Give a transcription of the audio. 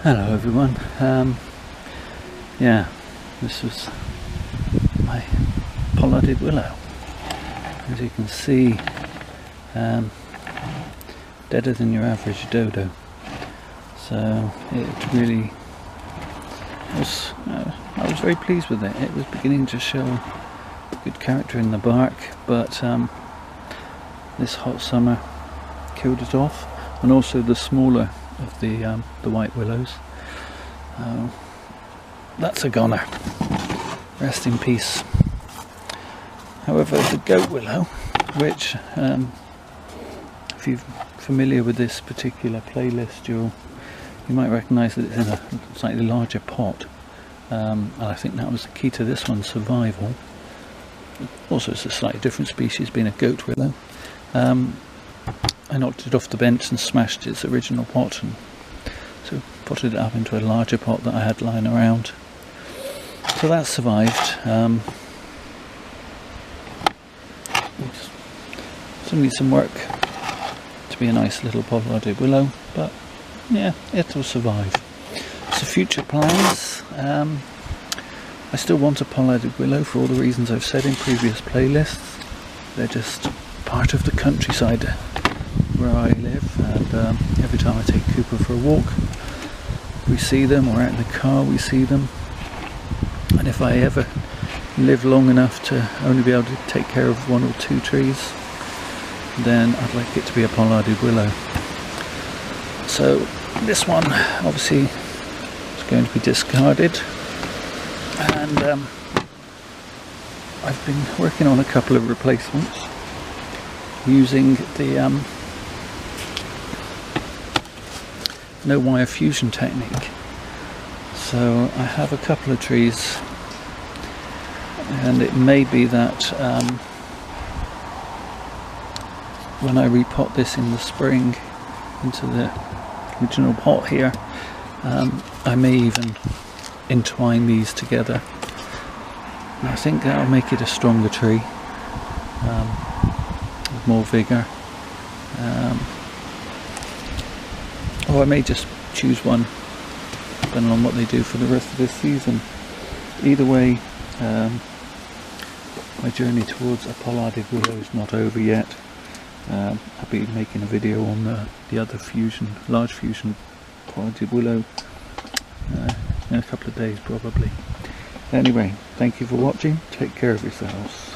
Hello everyone. Yeah, this was my Pollarded willow. As you can see, deader than your average dodo. So it really was. I was very pleased with it. It was beginning to show good character in the bark, but this hot summer killed it off, and also the smaller of the white willows. That's a goner. Rest in peace. However, the goat willow, which if you're familiar with this particular playlist, you might recognise that it's in a slightly larger pot, and I think that was the key to this one's survival. Also, it's a slightly different species, being a goat willow. I knocked it off the bench and smashed its original pot, and so potted it up into a larger pot that I had lying around. So that survived. Still needs some work to be a nice little Pollarded willow, but yeah, it'll survive. So future plans, I still want a Pollarded willow for all the reasons I've said in previous playlists. They're just part of the countryside where I live, and every time I take Cooper for a walk we see them, or out in the car we see them. And if I ever live long enough to only be able to take care of one or two trees, then I'd like it to be a Pollarded willow. So this one obviously is going to be discarded, and I've been working on a couple of replacements using the no wire fusion technique. So I have a couple of trees, and it may be that when I repot this in the spring into the original pot here, I may even entwine these together, and I think that'll make it a stronger tree with more vigour. Or I may just choose one depending on what they do for the rest of this season. Either way, my journey towards a Pollarded willow is not over yet. I'll be making a video on the other large fusion Pollarded willow in a couple of days probably. Anyway, thank you for watching. Take care of yourselves.